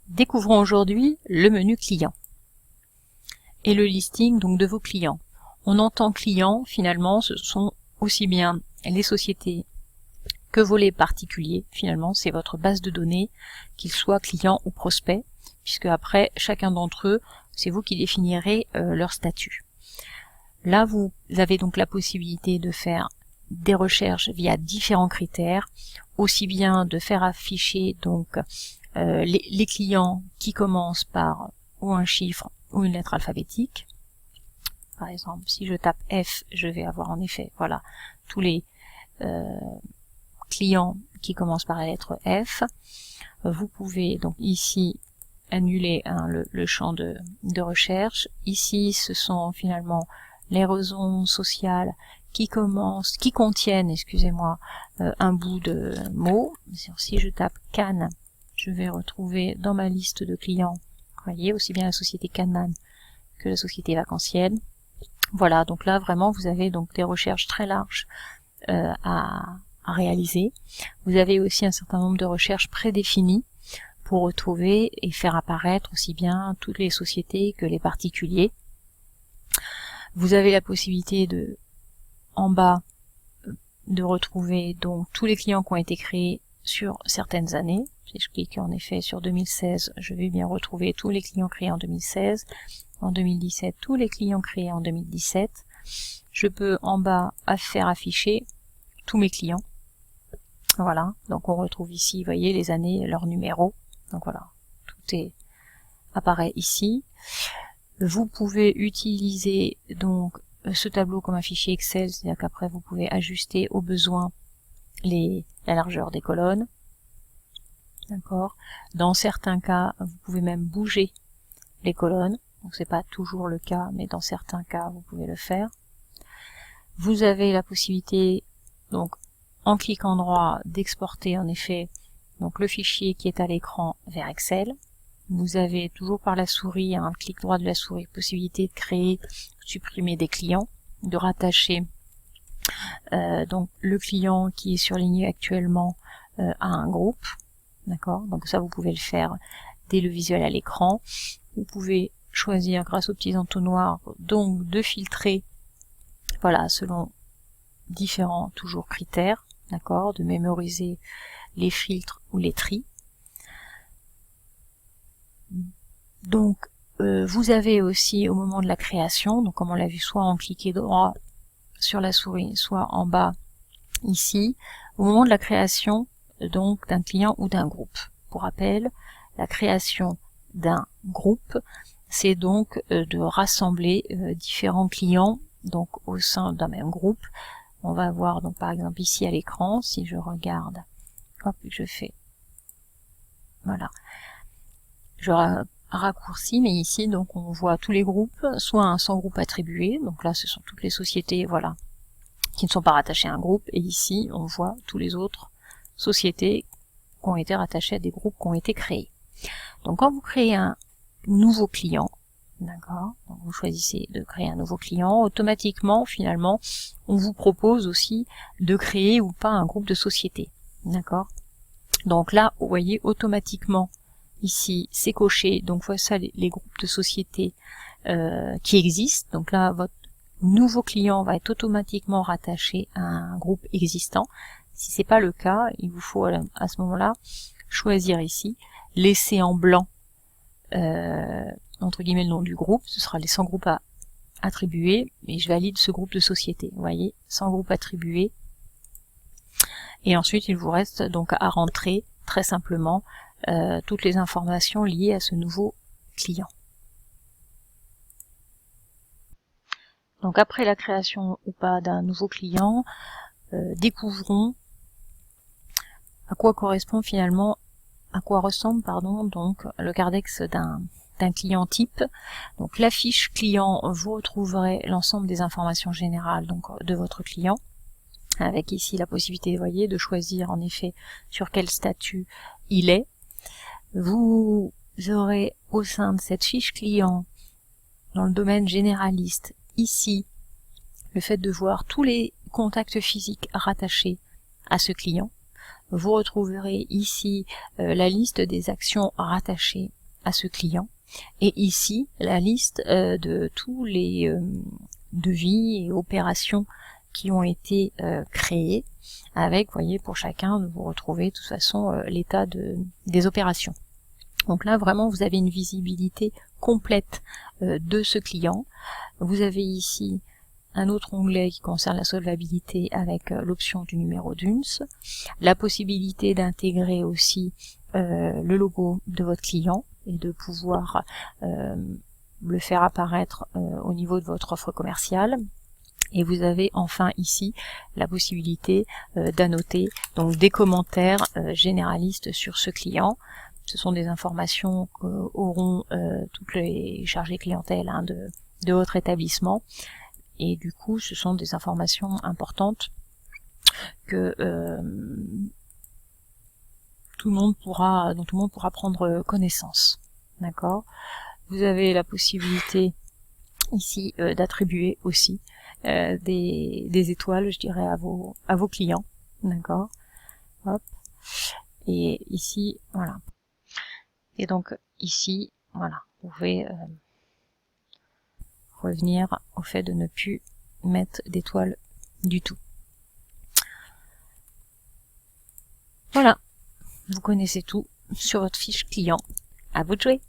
Découvrons aujourd'hui le menu client et le listing donc de vos clients. On entend clients, finalement, ce sont aussi bien les sociétés que les particuliers. Finalement, c'est votre base de données, qu'ils soient clients ou prospects, puisque après, chacun d'entre eux, c'est vous qui définirez leur statut. Là, vous avez donc la possibilité de faire des recherches via différents critères, aussi bien de faire afficher donc les clients qui commencent par ou un chiffre ou une lettre alphabétique. Par exemple, si je tape F, je vais avoir en effet, voilà, tous les clients qui commencent par la lettre F. Vous pouvez donc ici annuler le champ de recherche. Ici, ce sont finalement les raisons sociales qui contiennent, excusez-moi, un bout de mot. Si je tape Cannes, je vais retrouver dans ma liste de clients, vous voyez, aussi bien la société Cannes que la société vacancielle. Voilà, donc là vraiment vous avez donc des recherches très larges à réaliser. Vous avez aussi un certain nombre de recherches prédéfinies pour retrouver et faire apparaître aussi bien toutes les sociétés que les particuliers. Vous avez la possibilité de, en bas, de retrouver donc tous les clients qui ont été créés sur certaines années. Si je clique en effet sur 2016, je vais bien retrouver tous les clients créés en 2016. En 2017, tous les clients créés en 2017. Je peux en bas faire afficher tous mes clients. Voilà, donc on retrouve ici, vous voyez, les années, leurs numéros. Donc voilà, tout apparaît ici. Vous pouvez utiliser donc ce tableau comme un fichier Excel, c'est-à-dire qu'après vous pouvez ajuster au besoin la largeur des colonnes. D'accord. Dans certains cas, vous pouvez même bouger les colonnes. Donc c'est pas toujours le cas, mais dans certains cas, vous pouvez le faire. Vous avez la possibilité, donc en cliquant droit, d'exporter en effet donc le fichier qui est à l'écran vers Excel. Vous avez toujours par la souris, un clic droit de la souris, possibilité de créer, supprimer des clients, de rattacher donc le client qui est surligné actuellement à un groupe. D'accord. Donc ça vous pouvez le faire dès le visuel à l'écran. Vous pouvez choisir grâce aux petits entonnoirs donc de filtrer, voilà, selon différents toujours critères, d'accord, de mémoriser les filtres ou les tris. Donc vous avez aussi au moment de la création, donc comme on l'a vu, soit en cliquant droit sur la souris, soit en bas ici, au moment de la création donc d'un client ou d'un groupe. Pour rappel, la création d'un groupe, c'est donc de rassembler différents clients donc au sein d'un même groupe. On va voir donc par exemple ici à l'écran, si je regarde, hop, je fais, voilà, je raccourcis, mais ici donc on voit tous les groupes, soit un sans groupe attribué, donc là ce sont toutes les sociétés, voilà, qui ne sont pas rattachées à un groupe, et ici on voit tous les autres sociétés qui ont été rattachées à des groupes qui ont été créés. Donc quand vous créez un nouveau client, d'accord, donc vous choisissez de créer un nouveau client, automatiquement finalement on vous propose aussi de créer ou pas un groupe de sociétés, d'accord. Donc là vous voyez automatiquement ici c'est coché, donc voici les groupes de sociétés qui existent. Donc là votre nouveau client va être automatiquement rattaché à un groupe existant. Si c'est pas le cas, il vous faut à ce moment-là choisir ici, laisser en blanc entre guillemets le nom du groupe, ce sera les 100 groupes à attribuer, et je valide ce groupe de société. Vous voyez, 100 groupes attribués. Et ensuite il vous reste donc à rentrer très simplement toutes les informations liées à ce nouveau client. Donc après la création ou pas d'un nouveau client, découvrons à quoi correspond finalement, à quoi ressemble donc le cardex d'un client type. Donc la fiche client, vous retrouverez l'ensemble des informations générales donc de votre client, avec ici la possibilité, vous voyez, de choisir en effet sur quel statut il est. Vous aurez au sein de cette fiche client, dans le domaine généraliste, ici, le fait de voir tous les contacts physiques rattachés à ce client. vous retrouverez ici la liste des actions rattachées à ce client, et ici la liste de tous les devis et opérations qui ont été créés, avec, vous voyez, pour chacun, vous retrouvez de toute façon l'état des opérations. Donc là, vraiment, vous avez une visibilité complète de ce client. Vous avez ici un autre onglet qui concerne la solvabilité avec l'option du numéro d'UNS, la possibilité d'intégrer aussi le logo de votre client et de pouvoir le faire apparaître au niveau de votre offre commerciale. Et vous avez enfin ici la possibilité d'annoter donc des commentaires généralistes sur ce client. Ce sont des informations qu'auront toutes les chargés clientèle de votre établissement. Et du coup, ce sont des informations importantes que dont tout le monde pourra prendre connaissance. D'accord ? Vous avez la possibilité ici d'attribuer aussi des étoiles, je dirais, à vos clients. D'accord ? Hop. Et ici, voilà. Et donc ici, voilà, vous pouvez revenir au fait de ne plus mettre d'étoiles du tout. Voilà, vous connaissez tout sur votre fiche client. À vous de jouer!